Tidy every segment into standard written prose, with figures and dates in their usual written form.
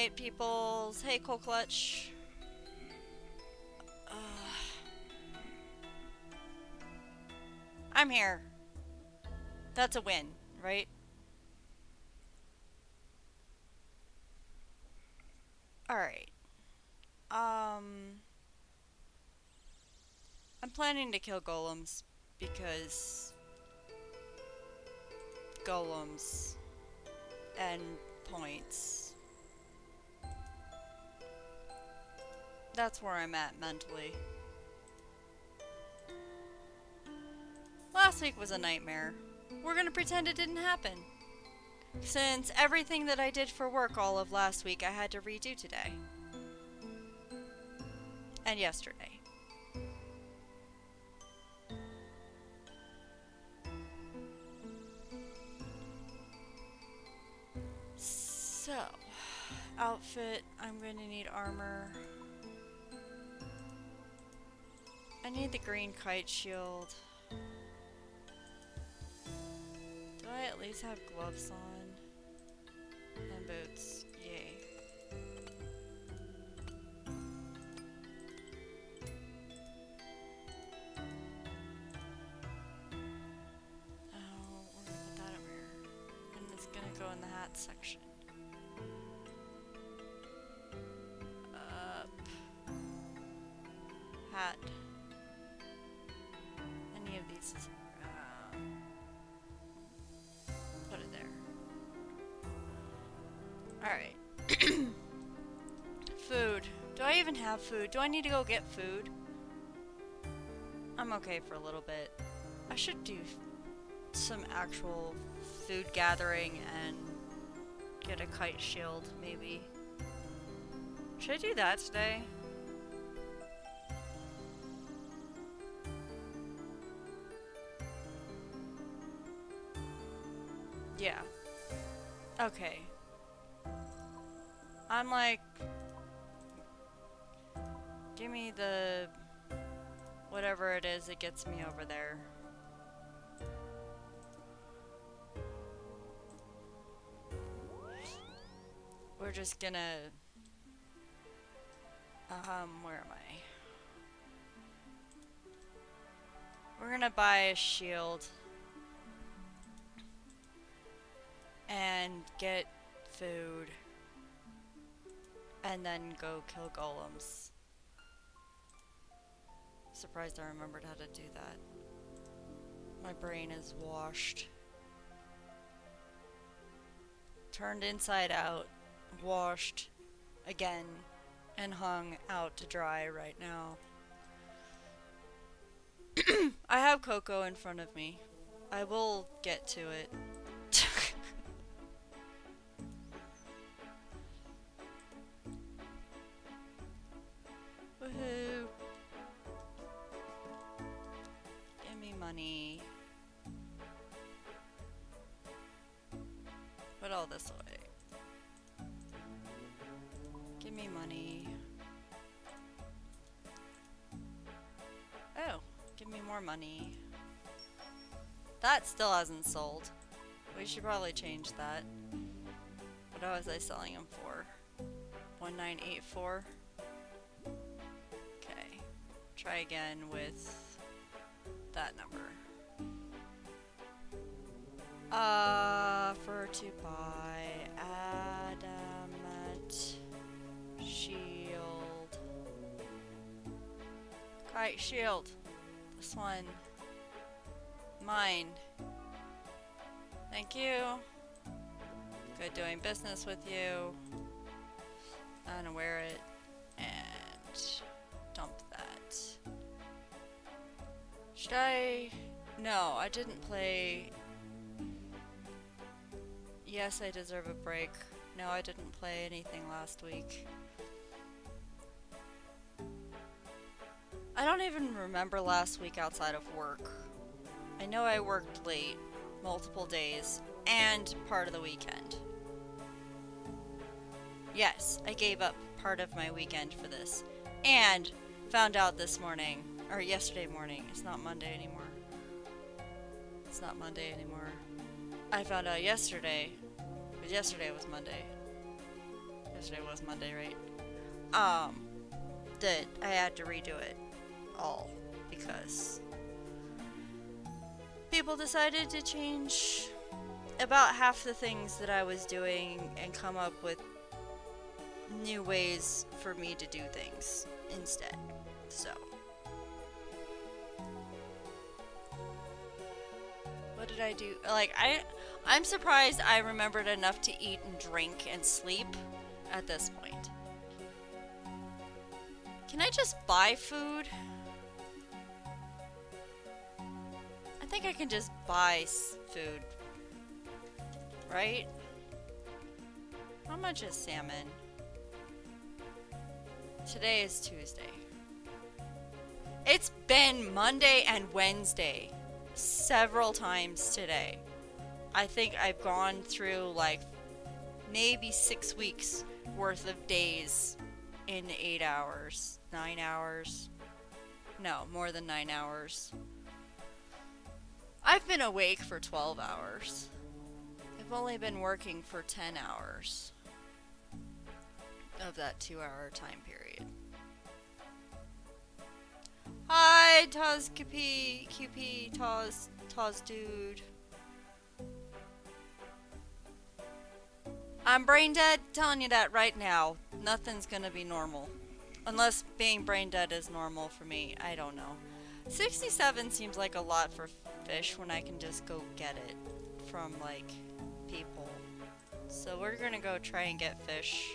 Alright, peoples. Hey, Cold Clutch. I'm here. That's a win, right? Alright. I'm planning to kill golems because golems and points. That's where I'm at mentally. Last week was a nightmare. We're gonna pretend it didn't happen. Since everything that I did for work all of last week I had to redo today. And yesterday. So, outfit, I'm going to need armor. I need the green kite shield. Do I at least have gloves on? And boots. Yay. Oh, we're gonna put that over here. And it's gonna go in the hat section. Up. Hat. Any of these is... put it there. Alright. Food. Do I even have food? Do I need to go get food? I'm okay for a little bit. I should do some actual food gathering and get a kite shield, maybe. Should I do that today? Yeah. Okay. I'm like... Give me the... whatever it is that gets me over there. We're just gonna... where am I? We're gonna buy a shield. And get food. And then go kill golems. Surprised I remembered how to do that. My brain is washed. Turned inside out. Washed again. And hung out to dry right now. I have cocoa in front of me. I will get to it. Woohoo! Give me money. Put all this away. Give me money. Oh, give me more money. That still hasn't sold. We should probably change that. What was I selling them for? 1984? Okay. Try again with that number. For to buy Adamant Shield. Kite Shield. This one. Mine. Thank you. Good doing business with you. I'm gonna wear it and dump that. Should I? No, I didn't play. Yes, I deserve a break. No, I didn't play anything last week. I don't even remember last week outside of work. I know I worked late, multiple days, and part of the weekend. Yes, I gave up part of my weekend for this. And found out this morning, or yesterday morning, it's not Monday anymore. It's not Monday anymore. I found out yesterday, because yesterday was Monday. yesterday was Monday, right? That I had to redo it all because people decided to change about half the things that I was doing and come up with new ways for me to do things instead. So, what did I do? Like, I'm surprised I remembered enough to eat and drink and sleep at this point. Can I just buy food? I think I can just buy food. Right? How much is salmon? Today is Tuesday. It's been Monday and Wednesday several times today. I think I've gone through like maybe 6 weeks worth of days in 8 hours, 9 hours. No, more than 9 hours. I've been awake for 12 hours. I've only been working for 10 hours of that 2-hour time period. Hi, Taz QP, Taz dude. I'm brain dead, telling you that right now. Nothing's gonna be normal. Unless being brain dead is normal for me, I don't know. 67 seems like a lot for fish when I can just go get it from, like, people. So we're gonna go try and get fish.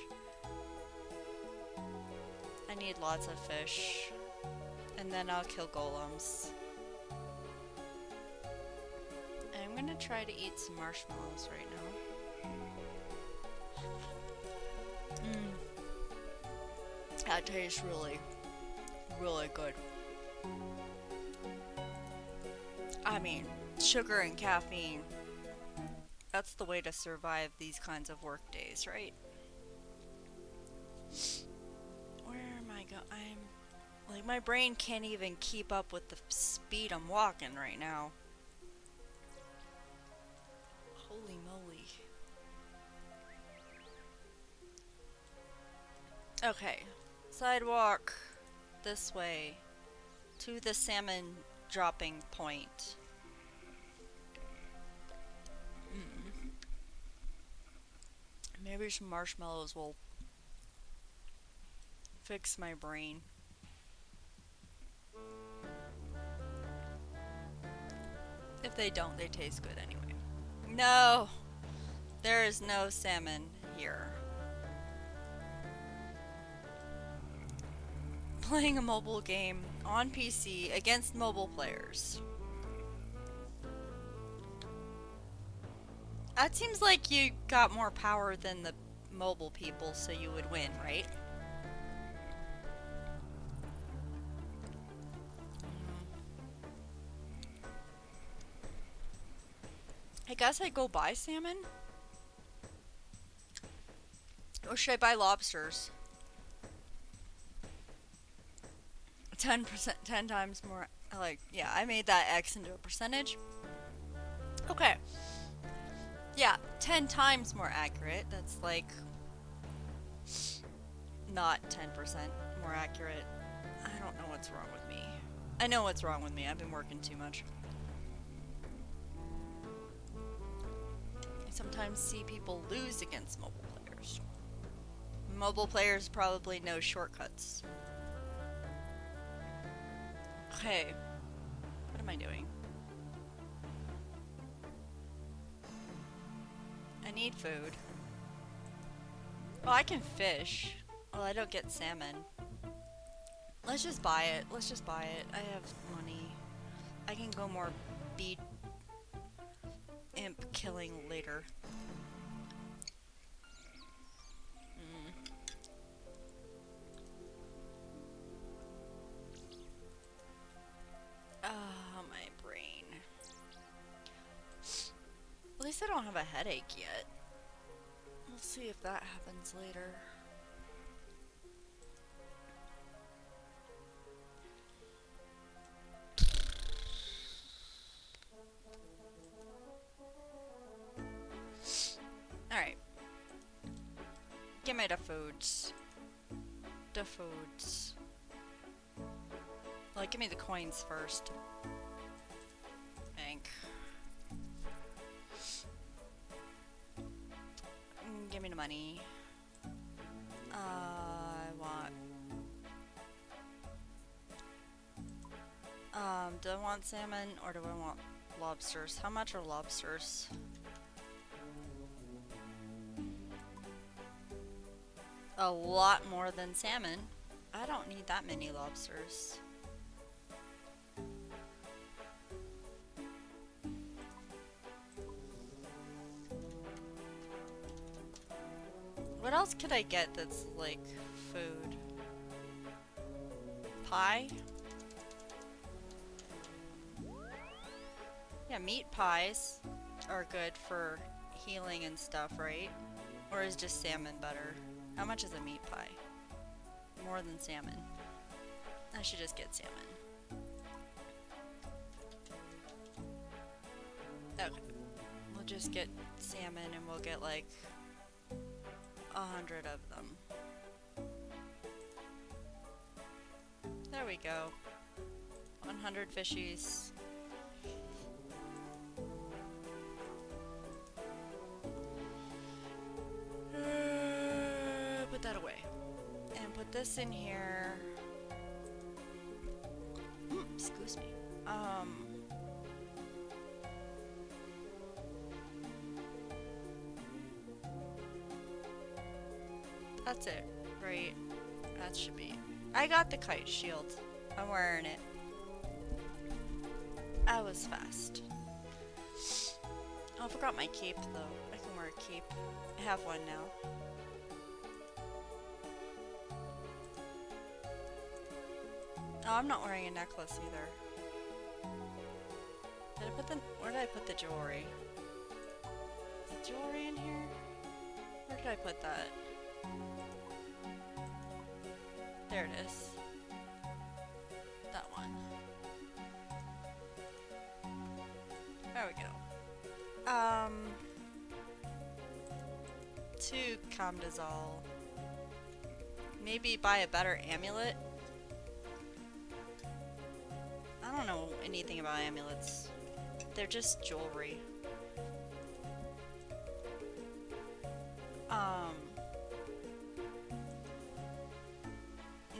I need lots of fish. And then I'll kill golems. And I'm gonna try to eat some marshmallows right now. That tastes really, really good. I mean, sugar and caffeine. That's the way to survive these kinds of work days, right? Where am I going? Like, my brain can't even keep up with the speed I'm walking right now. Holy moly. Okay. Sidewalk this way to the salmon dropping point. Maybe some marshmallows will fix my brain. If they don't, they taste good anyway. No! There is no salmon here. Playing a mobile game on PC against mobile players. That seems like you got more power than the mobile people, so you would win, right? I guess I'd go buy salmon? Or should I buy lobsters? 10%, 10 times more, like, yeah, I made that X into a percentage. Okay. Yeah, 10 times more accurate. That's like, not 10% more accurate. I don't know what's wrong with me. I know what's wrong with me. I've been working too much. I sometimes see people lose against mobile players. Mobile players probably know shortcuts. Okay. What am I doing? I need food. Well, I can fish. Well, I don't get salmon. Let's just buy it. Let's just buy it. I have money. I can go more beat imp killing later. My brain. At least I don't have a headache yet. We'll see if that happens later. Alright. Get my the foods. The foods. Like, give me the coins first. Bank. Give me the money. I want... do I want salmon or do I want lobsters? How much are lobsters? A lot more than salmon. I don't need that many lobsters. What else could I get that's like food? Pie? Yeah, meat pies are good for healing and stuff, right? Or is just salmon better? How much is a meat pie? More than salmon. I should just get salmon. Okay. We'll just get salmon and we'll get like 100 of them. There we go. 100 fishies. Put that away. And put this in here. Excuse me. That's it, right? That should be. I got the kite shield. I'm wearing it. I was fast. Oh, I forgot my cape though. I can wear a cape. I have one now. Oh, I'm not wearing a necklace either. Did I put the... Where did I put the jewelry? Is the jewelry in here? Where did I put that? There it is. That one. There we go. To Camdozaal. Maybe buy a better amulet? I don't know anything about amulets. They're just jewelry.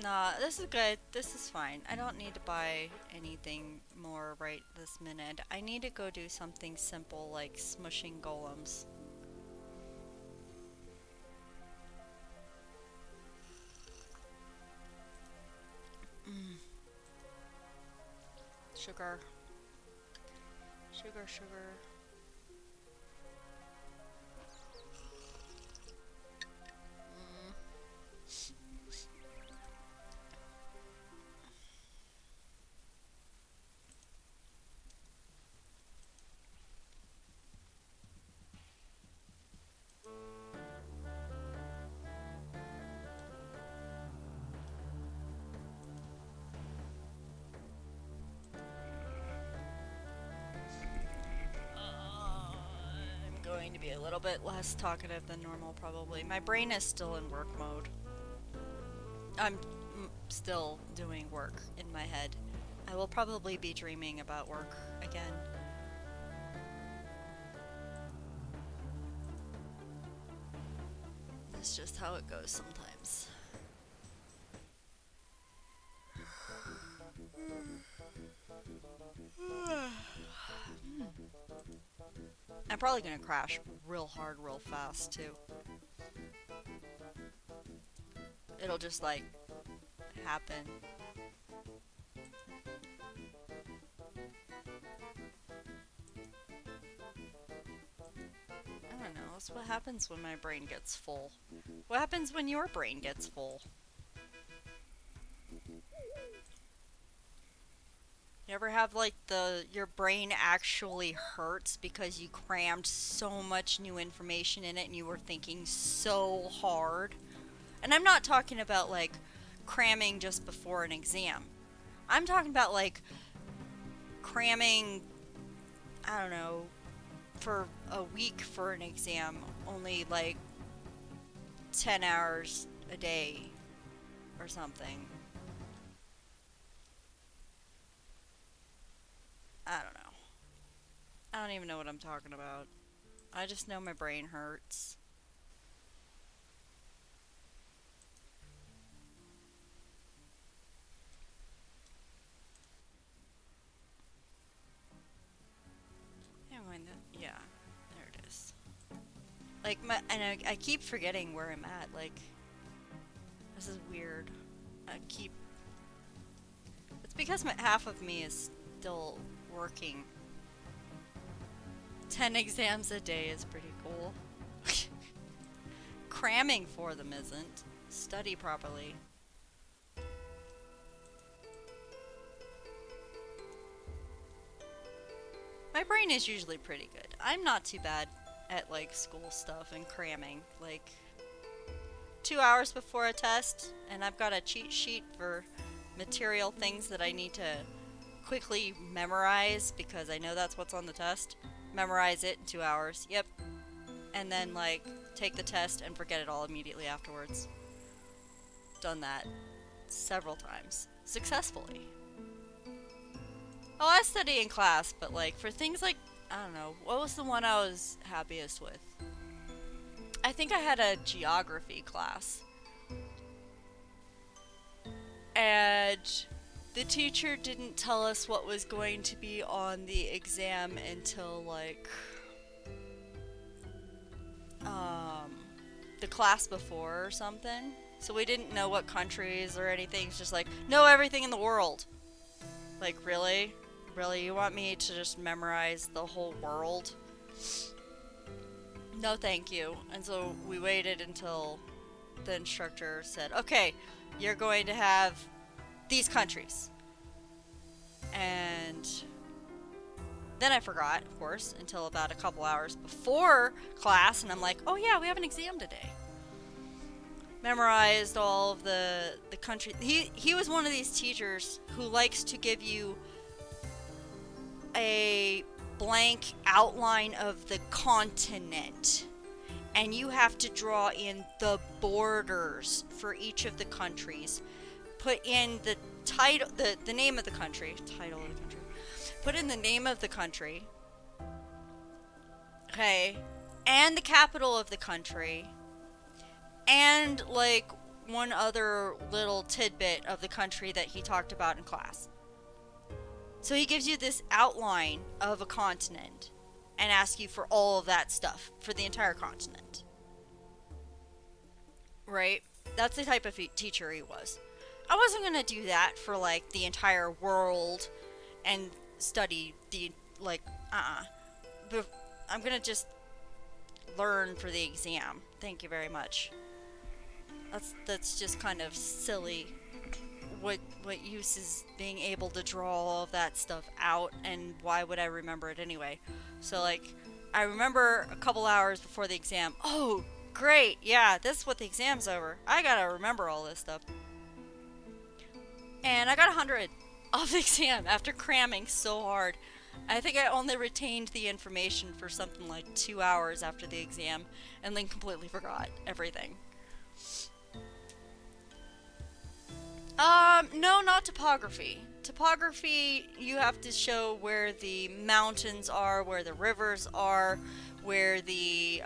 Nah, this is good. This is fine. I don't need to buy anything more right this minute. I need to go do something simple like smushing golems. Sugar. Sugar, sugar. Going to be a little bit less talkative than normal probably. My brain is still in work mode. I'm still doing work in my head. I will probably be dreaming about work again. That's just how it goes sometimes. I'm probably gonna crash real hard, real fast, too. It'll just, like, happen. I don't know, that's what happens when my brain gets full. What happens when your brain gets full? You ever have like your brain actually hurts because you crammed so much new information in it and you were thinking so hard? And I'm not talking about like cramming just before an exam. I'm talking about like cramming, I don't know, for a week for an exam, only like 10 hours a day or something. I don't know. I don't even know what I'm talking about. I just know my brain hurts. Yeah, there it is. Like, I keep forgetting where I'm at. Like, this is weird. It's because half of me is still working. 10 exams a day is pretty cool. Cramming for them isn't. Study properly. My brain is usually pretty good. I'm not too bad at, like, school stuff and cramming. Like, 2 hours before a test, and I've got a cheat sheet for material things that I need to quickly memorize because I know that's what's on the test. Memorize it in 2 hours. Yep. And then, like, take the test and forget it all immediately afterwards. Done that several times. Successfully. Oh, I study in class, but, like, for things like, I don't know, what was the one I was happiest with? I think I had a geography class. And the teacher didn't tell us what was going to be on the exam until, like, the class before or something. So we didn't know what countries or anything. It's just like, know everything in the world. Like, really? Really? You want me to just memorize the whole world? No, thank you. And so we waited until the instructor said, okay, you're going to have these countries. And then I forgot, of course, until about a couple hours before class, and I'm like, oh yeah, we have an exam today. Memorized all of the country. He was one of these teachers who likes to give you a blank outline of the continent, and you have to draw in the borders for each of the countries. Put in the title, the name of the country, title of the country. Put in the name of the country, okay, and the capital of the country, and, like, one other little tidbit of the country that he talked about in class. So he gives you this outline of a continent and asks you for all of that stuff for the entire continent. Right? That's the type of teacher he was. I wasn't going to do that for, like, the entire world and study the, like, But I'm going to just learn for the exam. Thank you very much. That's just kind of silly. What use is being able to draw all of that stuff out, and why would I remember it anyway? So, like, I remember a couple hours before the exam, oh, great, yeah, this is what the exam's over. I gotta remember all this stuff. And I got 100 off the exam after cramming so hard. I think I only retained the information for something like 2 hours after the exam, and then completely forgot everything. No, not topography. Topography, you have to show where the mountains are, where the rivers are, where the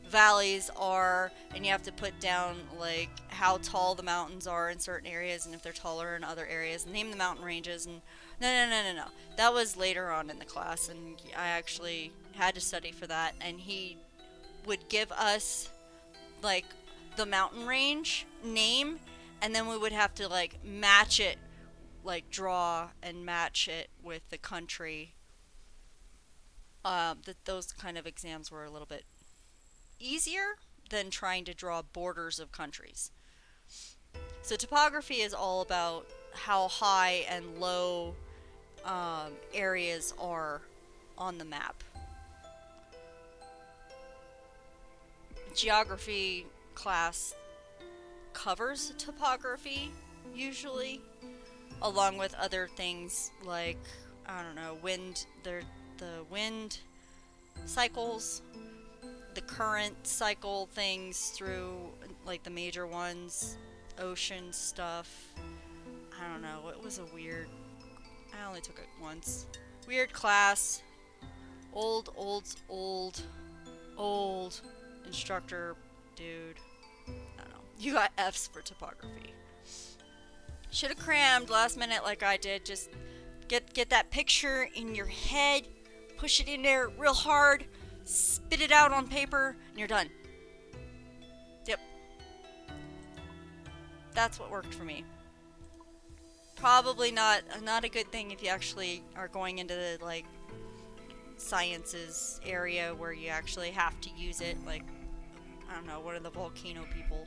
valleys are, and you have to put down, like, how tall the mountains are in certain areas, and if they're taller in other areas, name the mountain ranges, and no. That was later on in the class, and I actually had to study for that, and he would give us, like, the mountain range name, and then we would have to, like, match it, like, draw and match it with the country. Those kind of exams were a little bit easier than trying to draw borders of countries. So topography is all about how high and low areas are on the map. Geography class covers topography, usually, along with other things like, I don't know, the wind cycles, the current cycle things through, like the major ones, ocean stuff. I don't know, it was a weird, I only took it once. Weird class. Old instructor dude. I don't know. You got F's for topography. Should have crammed last minute like I did. Just get that picture in your head, push it in there real hard, spit it out on paper, and you're done. Yep. That's what worked for me. Probably not a good thing if you actually are going into the, like, sciences area where you actually have to use it. Like, I don't know, what are the volcano people?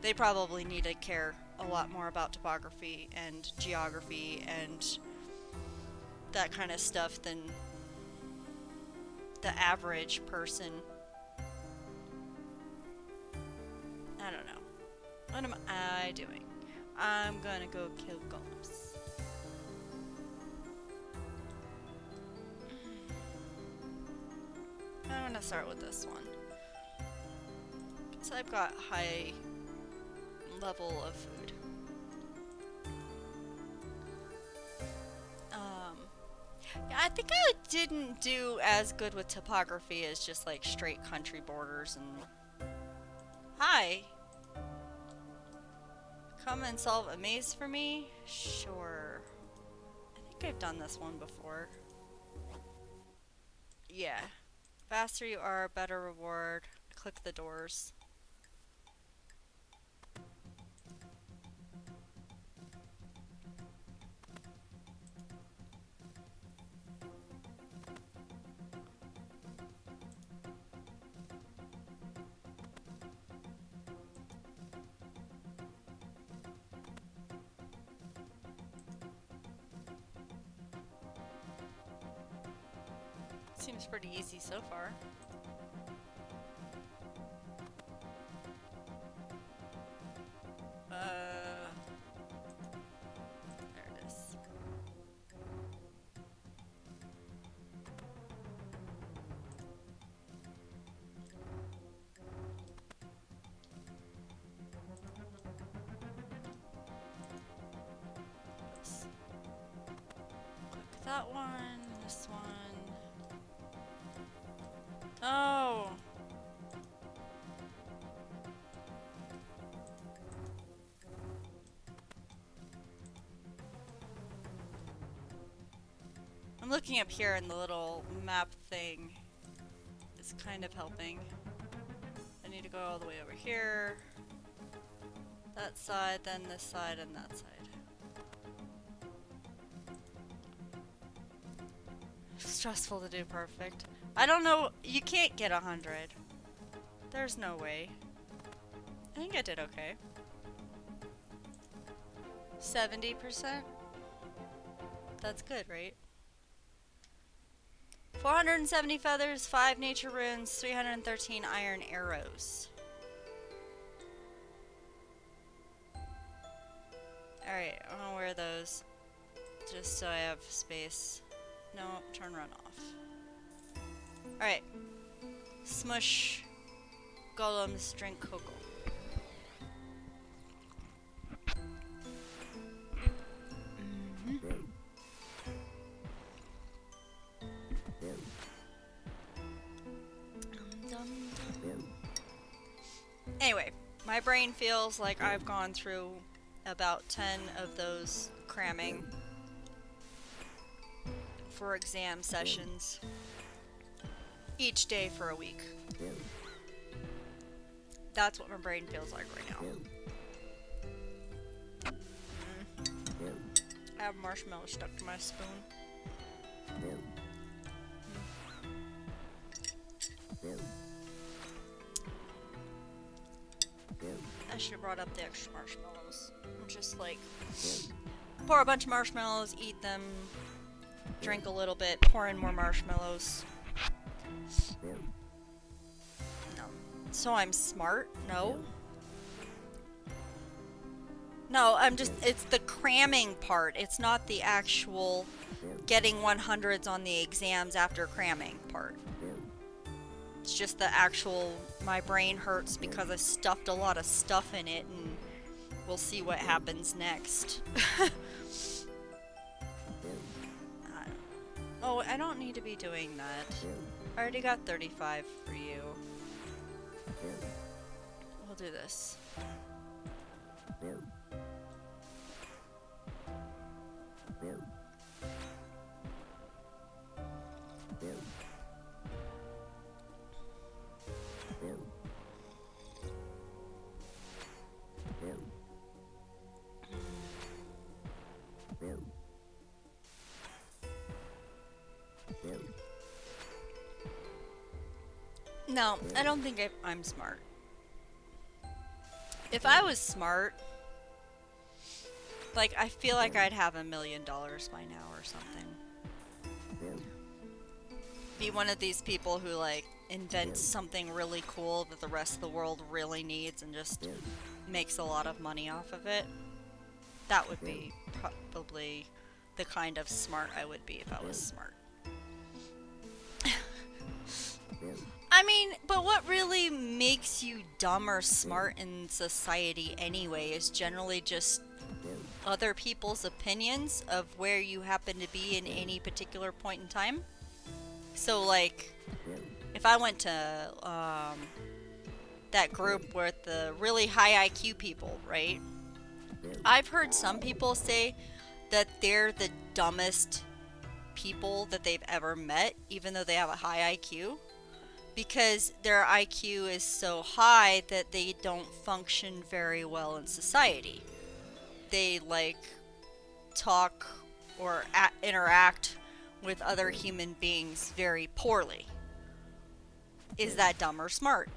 They probably need to care a lot more about topography and geography and that kind of stuff than the average person. I don't know. What am I doing? I'm gonna go kill golems. I'm gonna start with this one. So I've got high level of food. Yeah, I think I didn't do as good with topography as just like straight country borders and... Hi! Come and solve a maze for me? Sure. I think I've done this one before. Yeah. Faster you are, better reward. Click the doors. Seems pretty easy so far. There it is. Oops. Click that one, this one. Oh! I'm looking up here and the little map thing is kind of helping. I need to go all the way over here. That side, then this side, and that side. Stressful to do perfect. I don't know, you can't get 100. There's no way. I think I did okay. 70%? That's good, right? 470 feathers, 5 nature runes, 313 iron arrows. Alright, I'm gonna wear those just so I have space. No, turn run off. Alright. Smush golems, drink cocoa. Anyway, my brain feels like I've gone through about 10 of those cramming for exam sessions each day for a week. That's what my brain feels like right now. I have marshmallow stuck to my spoon. I should have brought up the extra marshmallows. Just like pour a bunch of marshmallows, eat them, drink a little bit, pour in more marshmallows. No. So I'm smart? No. No, I'm just, it's the cramming part. It's not the actual getting 100s on the exams after cramming part. It's just the actual, my brain hurts because I stuffed a lot of stuff in it, and we'll see what happens next. Oh, I don't need to be doing that. I already got 35 for you. We'll do this. No, I don't think I'm smart. If I was smart, like, I feel like I'd have $1 million by now or something. Be one of these people who, like, invents something really cool that the rest of the world really needs and just makes a lot of money off of it. That would be probably the kind of smart I would be if I was smart. I mean, but what really makes you dumb or smart in society anyway is generally just other people's opinions of where you happen to be in any particular point in time. So, like, if I went to that group with the really high IQ people, right? I've heard some people say that they're the dumbest people that they've ever met, even though they have a high IQ. Because their IQ is so high that they don't function very well in society. They, like, talk or interact with other human beings very poorly. Is that dumb or smart?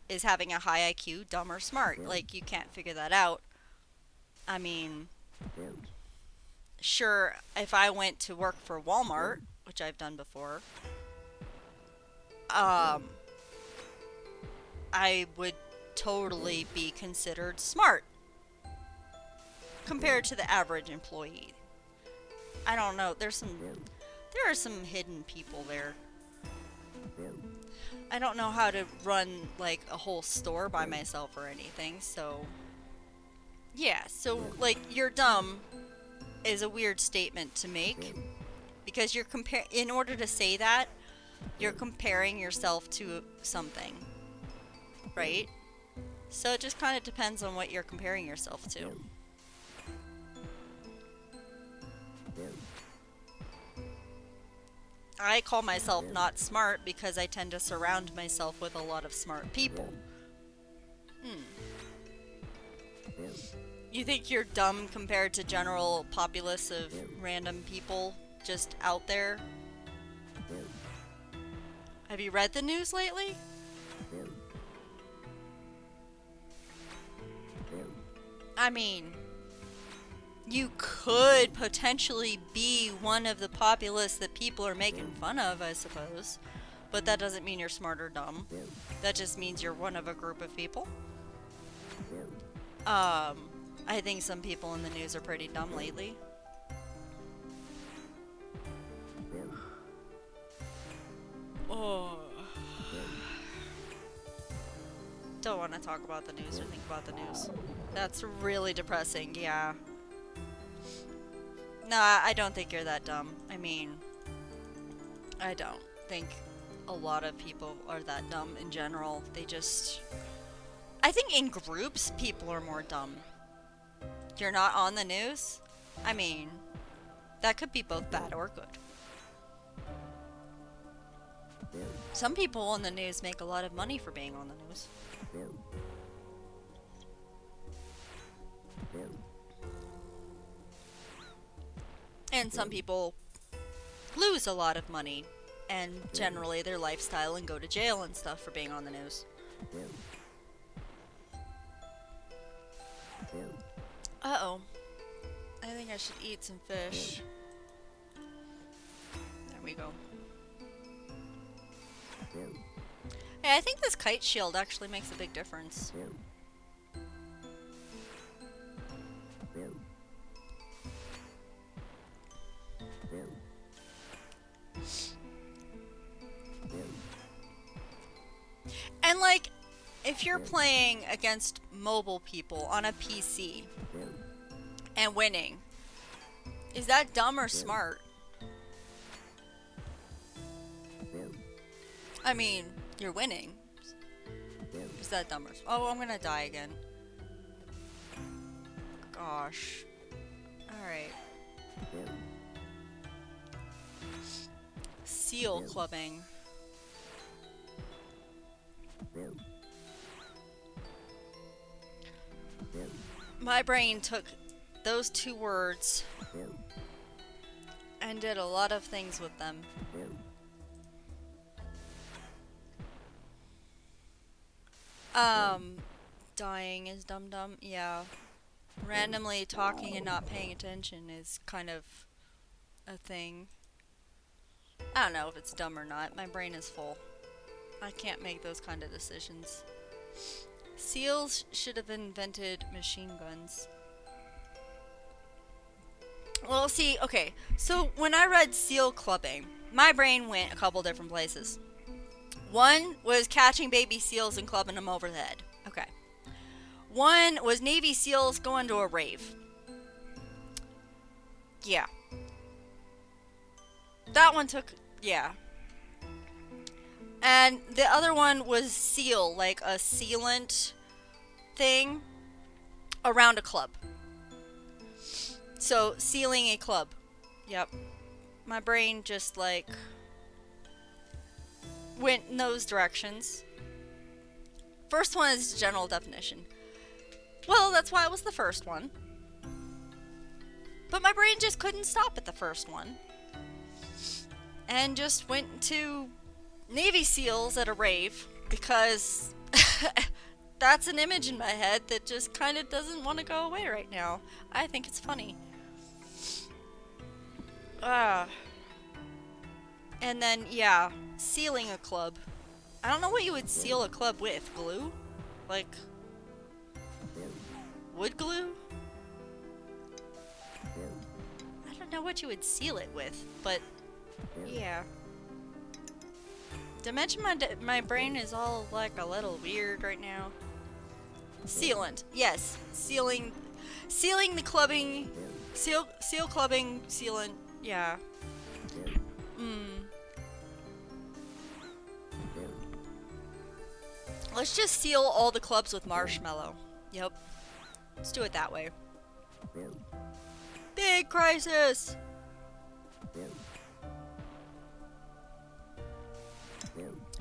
Is having a high IQ dumb or smart? Like, you can't figure that out. I mean, sure, if I went to work for Walmart, which I've done before, I would totally be considered smart compared to the average employee. I don't know, there are some hidden people there. I don't know how to run, like, a whole store by myself or anything, so yeah, so, like, you're dumb is a weird statement to make because you're in order to say that, you're comparing yourself to something, right? So it just kind of depends on what you're comparing yourself to. I call myself not smart because I tend to surround myself with a lot of smart people. You think you're dumb compared to general populace of random people just out there? Have you read the news lately? I mean, you could potentially be one of the populace that people are making fun of, I suppose. But that doesn't mean you're smart or dumb. That just means you're one of a group of people. I think some people in the news are pretty dumb lately. Oh. Don't want to talk about the news or think about the news. That's really depressing, yeah. No, I don't think you're that dumb. I mean, I don't think a lot of people are that dumb in general. They just... I think in groups, people are more dumb. You're not on the news? I mean, that could be both bad or good. Some people on the news make a lot of money for being on the news. And some people lose a lot of money and generally their lifestyle and go to jail and stuff for being on the news. Uh-oh. I think I should eat some fish. There we go. Hey, I think this Kiteshield actually makes a big difference. And like, if you're playing against mobile people on a PC and winning, is that dumb or smart? I mean, you're winning. Is that dumb or... Oh, I'm gonna die again. Gosh. Alright. Seal clubbing. My brain took those two words and did a lot of things with them. Dying is dumb. Yeah. Randomly talking and not paying attention is kind of a thing. I don't know if it's dumb or not. My brain is full. I can't make those kind of decisions. Seals should have invented machine guns. Well, see, okay. So when I read seal clubbing, my brain went a couple different places. One was catching baby seals and clubbing them over the head. Okay. One was Navy SEALs going to a rave. Yeah. That one took... yeah. And the other one was seal, like a sealant thing around a club. So, sealing a club. Yep. My brain just, like, went in those directions. First one is general definition. Well, that's why it was the first one. But my brain just couldn't stop at the first one. And just went to Navy SEALs at a rave, because that's an image in my head that just kind of doesn't want to go away right now. I think it's funny. And then, yeah, sealing a club. I don't know what you would seal a club with. Glue? Like, wood glue? I don't know what you would seal it with, but yeah. Dimension my brain is all like a little weird right now. Sealant. Yes. Sealing the clubbing. Seal clubbing, sealant. Yeah. Let's just seal all the clubs with marshmallow. Yep. Let's do it that way. Big crisis!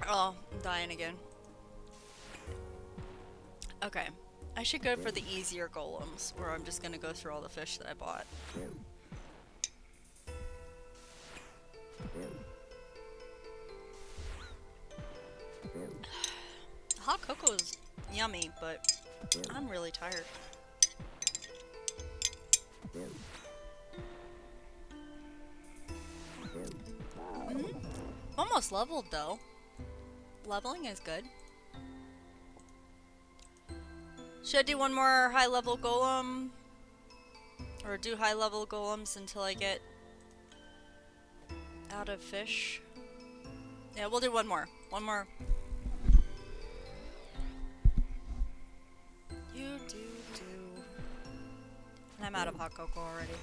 Oh, I'm dying again. Okay. I should go for the easier golems, where I'm just gonna go through all the fish that I bought. Hot cocoa is yummy, but I'm really tired. Almost leveled though. Leveling is good. Should I do one more high level golem? Or do high level golems until I get out of fish? Yeah, we'll do one more. One more. You do. And I'm out of hot cocoa already.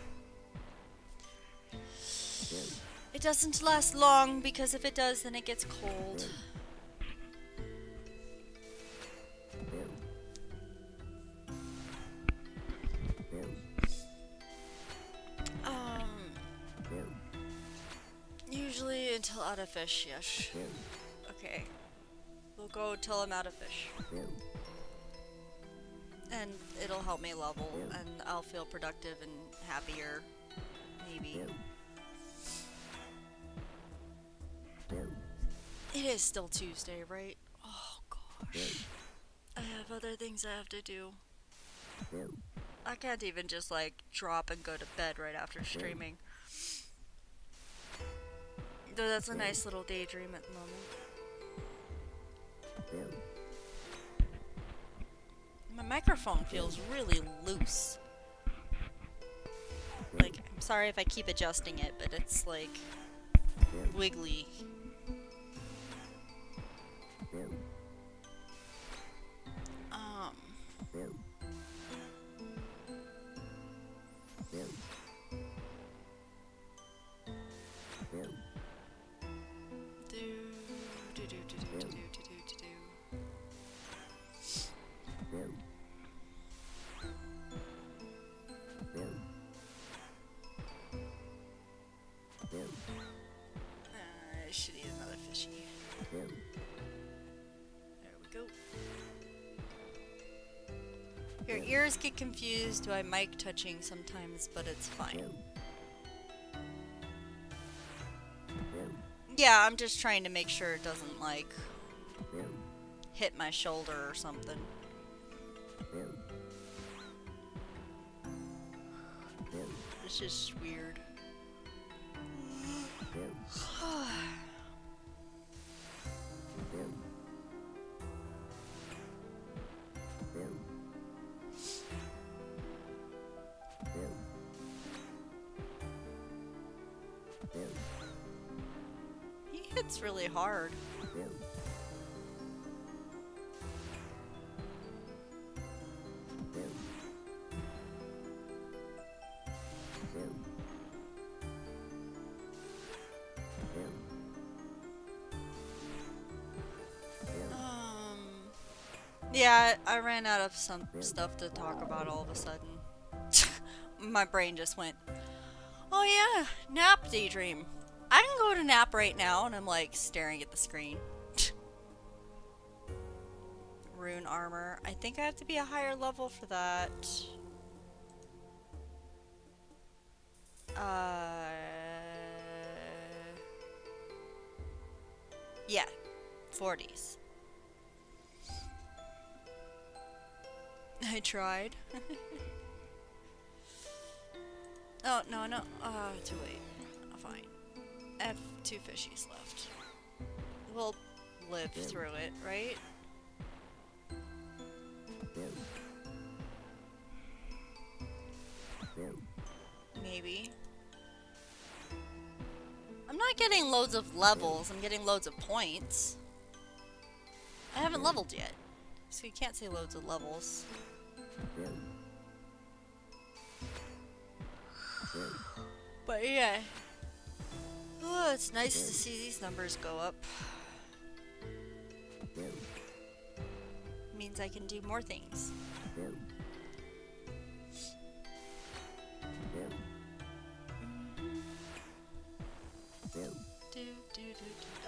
It doesn't last long, because if it does, then it gets cold. Usually until out of fish, yes. Okay. We'll go till I'm out of fish. And it'll help me level, and I'll feel productive and happier. Maybe. It is still Tuesday, right? Oh gosh. I have other things I have to do. I can't even just like drop and go to bed right after streaming. Though that's a nice little daydream at the moment. My microphone feels really loose. Like, I'm sorry if I keep adjusting it, but it's like wiggly. Your ears get confused by mic touching sometimes, but it's fine. Yeah, I'm just trying to make sure it doesn't, like, hit my shoulder or something. It's just weird. He hits really hard. Yeah, I ran out of some stuff to talk about all of a sudden. My brain just went, oh yeah, nap daydream. I can go to nap right now, and I'm like staring at the screen. Rune armor. I think I have to be a higher level for that. Yeah, 40s. I tried. Oh, no, no. Too late. Fine. I have 2 fishies left. We'll live through it, right? Maybe. I'm not getting loads of levels, I'm getting loads of points. I haven't leveled yet, so you can't say loads of levels. But yeah. Oh, it's nice to see these numbers go up. Means I can do more things.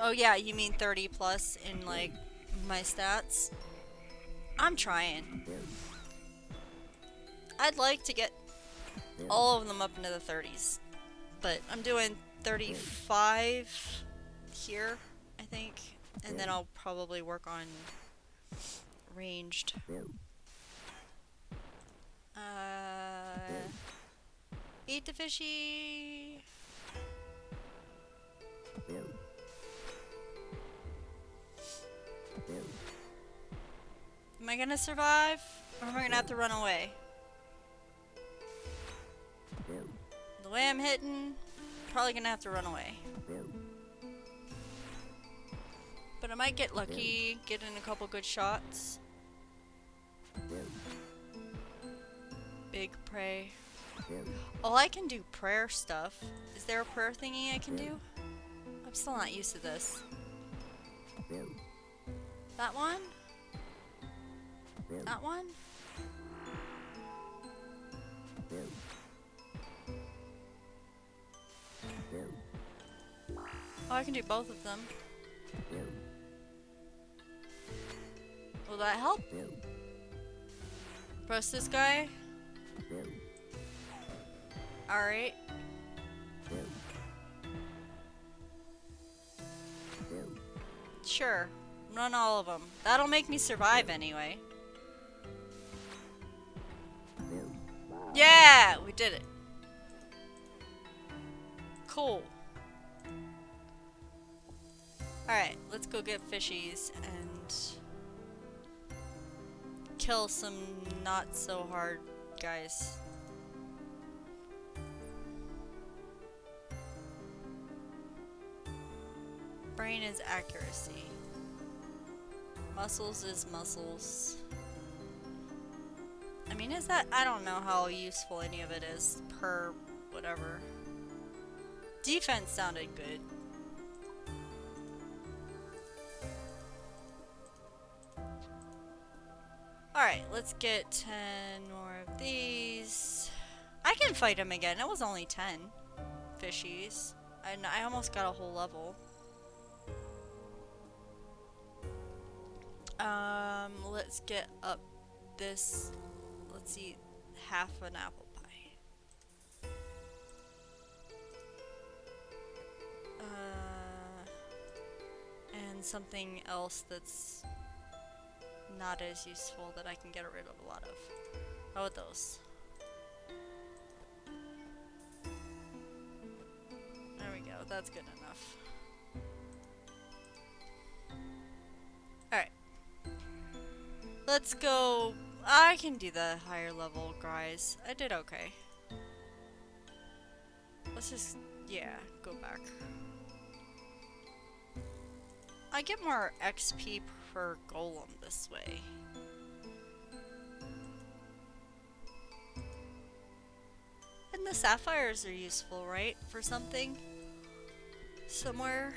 Oh yeah, you mean 30 plus in like my stats? I'm trying. I'd like to get all of them up into the 30s, but I'm doing 35 here, I think, and then I'll probably work on ranged. Eat the fishy. Am I gonna survive, or am I gonna have to run away? The way I'm hitting, probably gonna have to run away. But I might get lucky, get in a couple good shots. Big prey. Oh, I can do prayer stuff. Is there a prayer thingy I can do? I'm still not used to this. That one? That one? Oh, I can do both of them. Will that help? Press this guy? Alright. Sure. Run all of them. That'll make me survive anyway. Yeah! We did it. Cool. Alright, let's go get fishies and kill some not so hard guys. Brain is accuracy. Muscles is muscles. I mean, is that... I don't know how useful any of it is per whatever. Defense sounded good. Alright, let's get 10 more of these. I can fight him again. It was only 10 fishies. And I almost got a whole level. Let's get up this. let's eat half an apple pie. And something else that's not as useful that I can get rid of a lot of. How about those? There we go, that's good enough. Alright. Let's go. I can do the higher level guys. I did okay. Let's just, yeah, go back. I get more XP per golem this way. And the sapphires are useful, right? For something? Somewhere?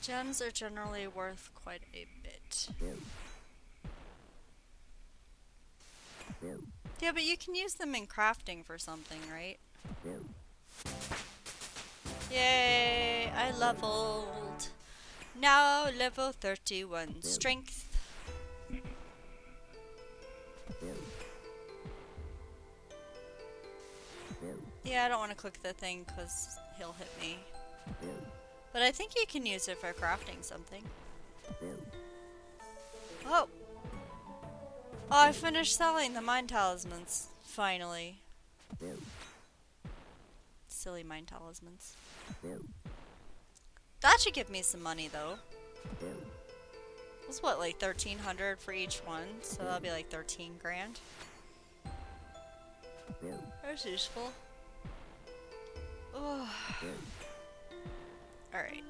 Gems are generally worth quite a bit. Yeah, but you can use them in crafting for something, right? Yay! I leveled! Now level 31. Strength. Yeah, I don't want to click the thing because he'll hit me. But I think you can use it for crafting something. Oh! Oh, I finished selling the mine talismans. Finally. Silly mine talismans. That should give me some money though. It was what, like 1,300 for each one? So that'll be like 13 grand. That's useful. Oh. Alright.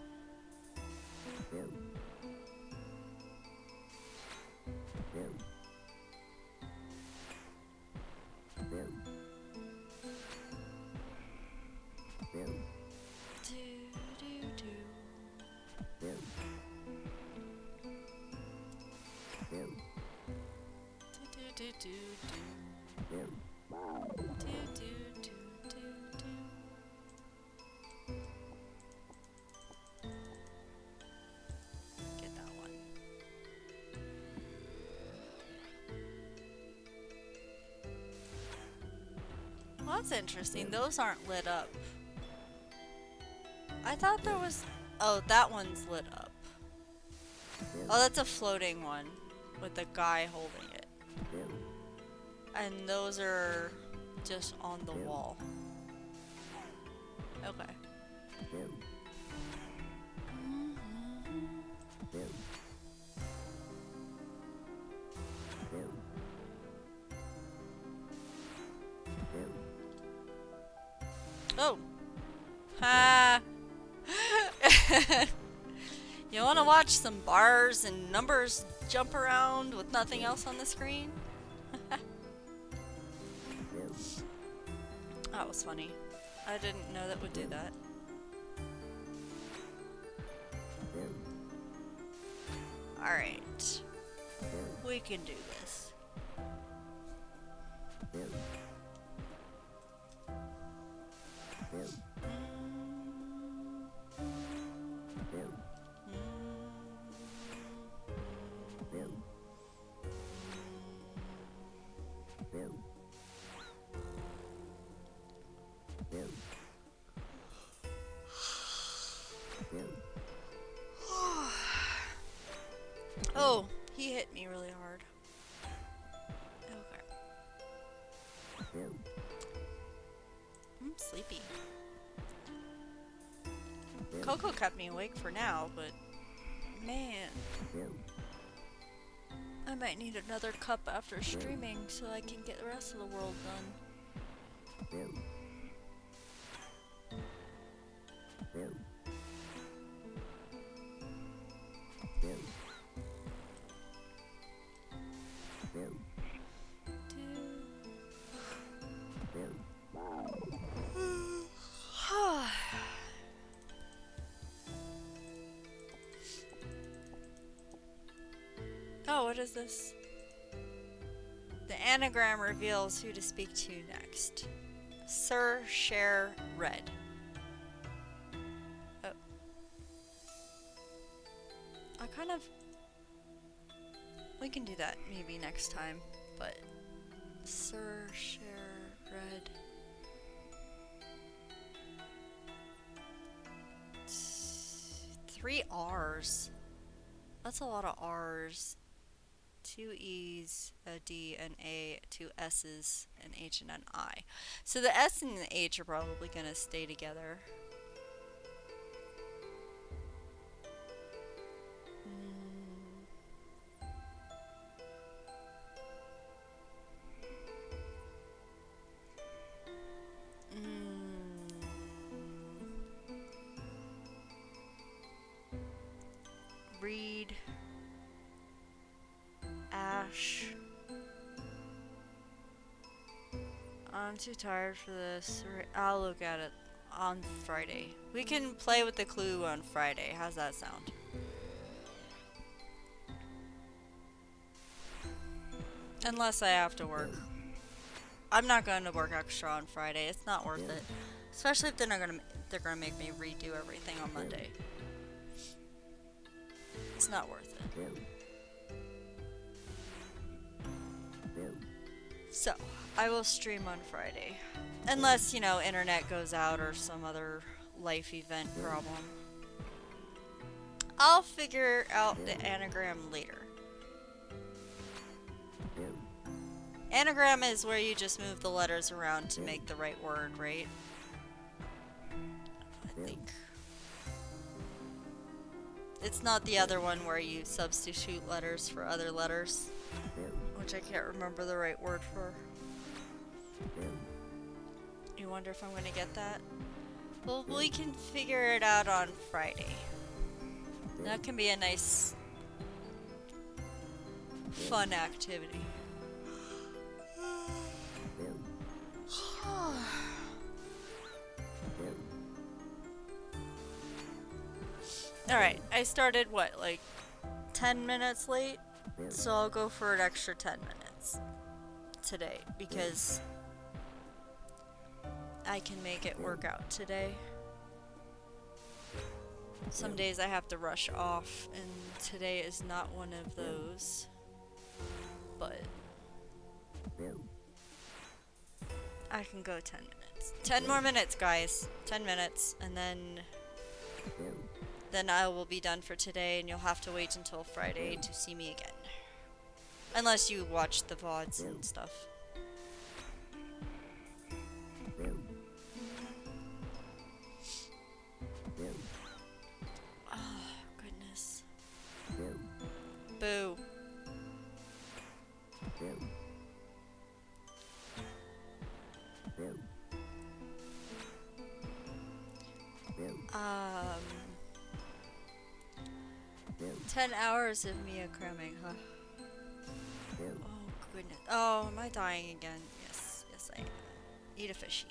Get that one. Well, that's interesting. Those aren't lit up. I thought there was... Oh, that one's lit up. Oh, that's a floating one with the guy holding it. And those are just on the wall. Okay. Oh! Ha! You want to watch some bars and numbers jump around with nothing else on the screen? That was funny. I didn't know that would do that. Alright. We can do this. Oh, he hit me really hard. Okay. I'm sleepy. Coco kept me awake for now, but man, I might need another cup after streaming so I can get the rest of the world done. what is this? The anagram reveals who to speak to next. Sir Share Red. Oh. I kind of... We can do that maybe next time, but... Sir Share Red. 3 R's. That's a lot of R's. 2 E's, a D, an A, 2 S's, an H, and an I. So the S and the H are probably going to stay together. Read. Ash. I'm too tired for this. I'll look at it on Friday. We can play with the clue on Friday. How's that sound? Unless I have to work. I'm not going to work extra on Friday. It's not worth it. Especially if they're gonna make me redo everything on Monday. It's not worth it. So, I will stream on Friday. Unless, you know, internet goes out or some other life event problem. I'll figure out the anagram later. Anagram is where you just move the letters around to make the right word, right? I think. It's not the other one where you substitute letters for other letters, which I can't remember the right word for. You wonder if I'm going to get that? Well, we can figure it out on Friday. That can be a nice, fun activity. Alright, I started, what, like 10 minutes late? So I'll go for an extra 10 minutes today, because I can make it work out today. Some days I have to rush off, and today is not one of those. But I can go 10 minutes. 10 more minutes, guys. 10 minutes, and then I will be done for today, and you'll have to wait until Friday to see me again. Unless you watch the VODs and stuff. Oh, goodness. Boo. Um... 10 hours of Mia cramming, huh? Oh, goodness. Oh, am I dying again? Yes, yes I am. Eat a fishy.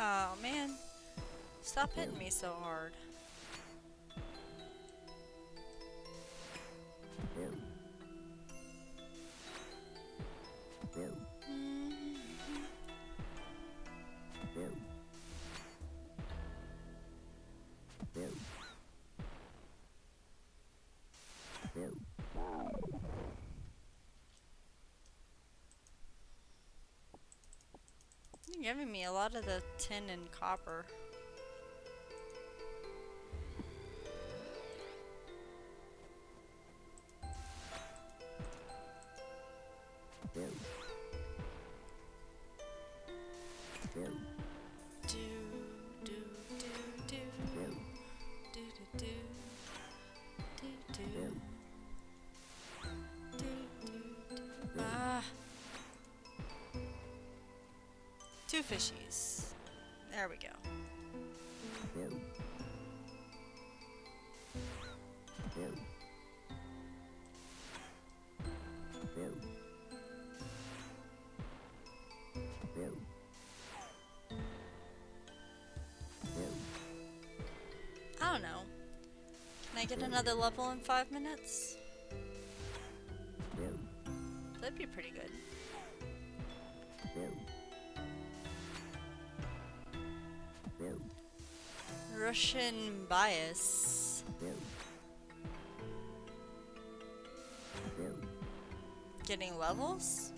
Oh, man. Stop hitting me so hard. You're giving me a lot of the tin and copper. Two fishies. There we go. I don't know. Can I get another level in 5 minutes? That'd be pretty good. Russian bias. Getting levels?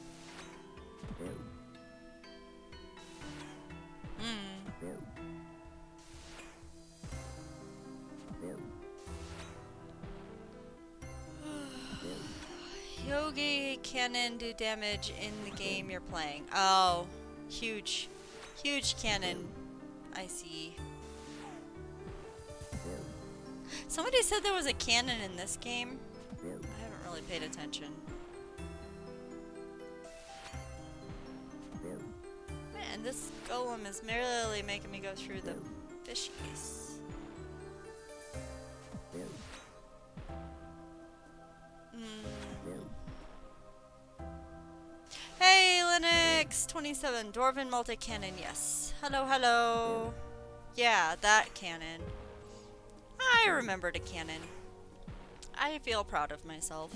Yogi cannon do damage in the game you're playing. Oh, huge cannon. I see. Somebody said there was a cannon in this game. I haven't really paid attention. Man, this golem is merely making me go through the fishies. Hey, Linux 27 Dwarven multi-cannon. Yes. Hello, hello. Yeah, that cannon. I remembered a cannon. I feel proud of myself.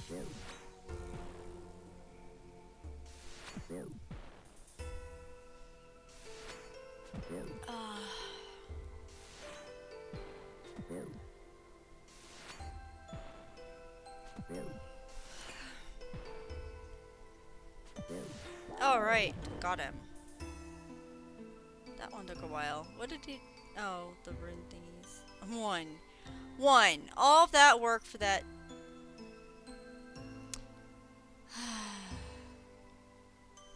Alright, got him. That one took a while. What did he... Oh, the rune thingies. One. All of that work for that...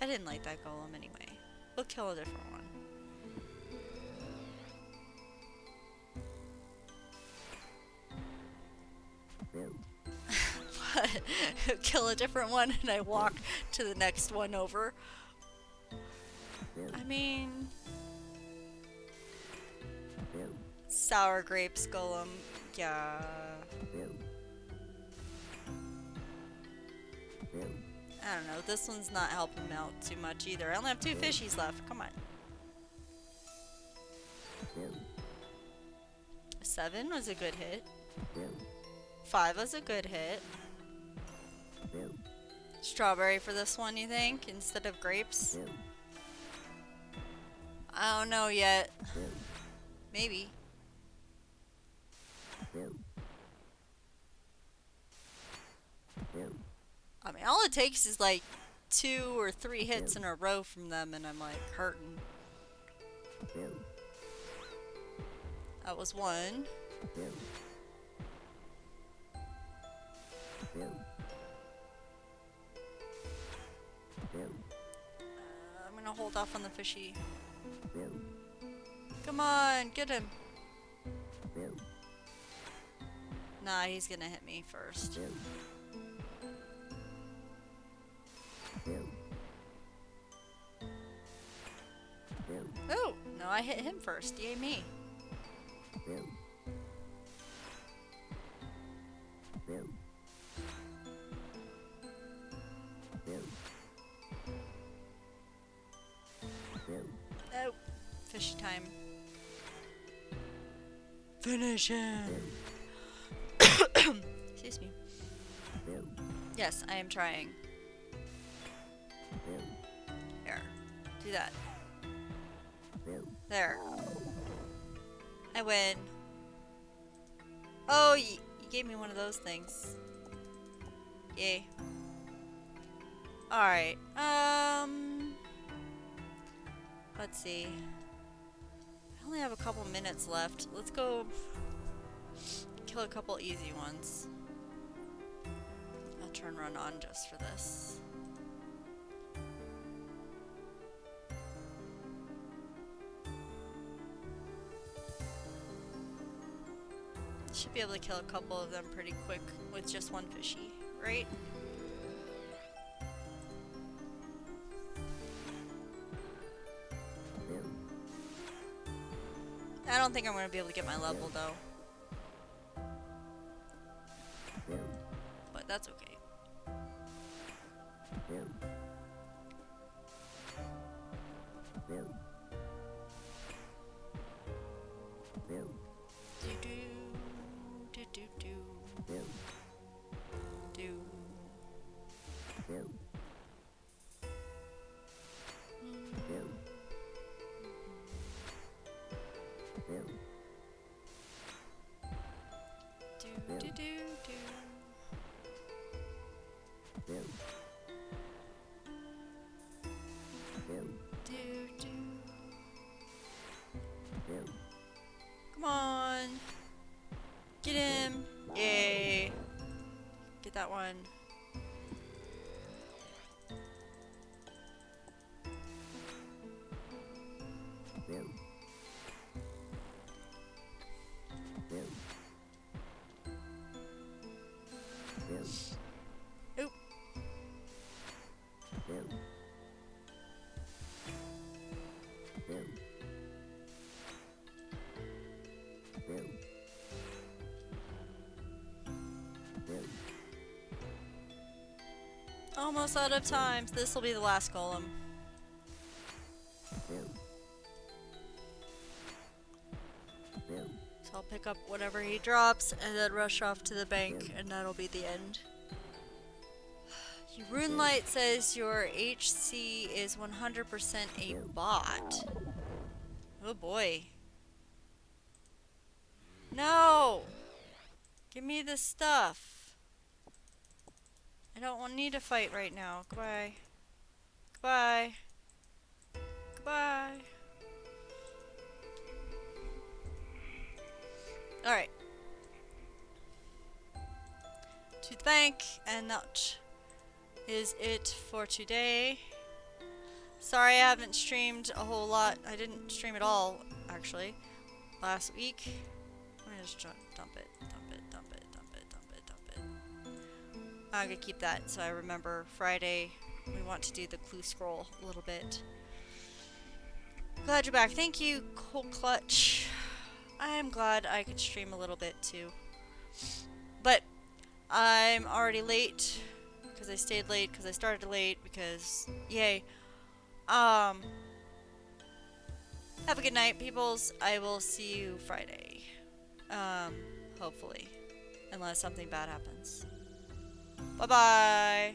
I didn't like that golem anyway. We'll kill a different one. Kill a different one and I walk to the next one over. I mean... Sour grapes golem. Yeah. I don't know. This one's not helping me out too much either. I only have 2 fishies left. Come on. 7 was a good hit. 5 was a good hit. Strawberry for this one, you think? Instead of grapes? I don't know yet. Maybe. I mean, all it takes is like 2 or 3 hits in a row from them and I'm like hurting. That was 1. I'm gonna hold off on the fishy. Come on, get him. Nah, he's gonna hit me first. Oh, no, I hit him first. Yay me. Oh, fishy time. Finish him. Excuse me. Yes, I am trying. There. Do that. There. I win. Oh, you gave me one of those things. Yay. Alright. Let's see. I only have a couple minutes left. Let's go kill a couple easy ones. I'll turn run on just for this. Should be able to kill a couple of them pretty quick with just one fishy, right? I don't think I'm going to be able to get my level though. But that's okay. Do do do. Do do. Come on. Get him. Yay. Get that one. Oop. Almost out of time. This will be the last golem. So I'll pick up whatever he drops and then rush off to the bank, and that'll be the end. RuneLight says your HC is 100% a bot. Oh boy. No! Give me the stuff. I don't need to fight right now. Goodbye. Goodbye. Goodbye. Alright. To the bank, and that is it for today. Sorry I haven't streamed a whole lot. I didn't stream at all, actually, last week. Let me just dump it, dump it, dump it, dump it, dump it, dump it. I'm gonna keep that so I remember Friday we want to do the clue scroll a little bit. Glad you're back. Thank you, Cold Clutch. I am glad I could stream a little bit too. But I'm already late because I stayed late, because I started late, because yay. Have a good night, peoples. I will see you Friday. Hopefully. Unless something bad happens. Bye-bye.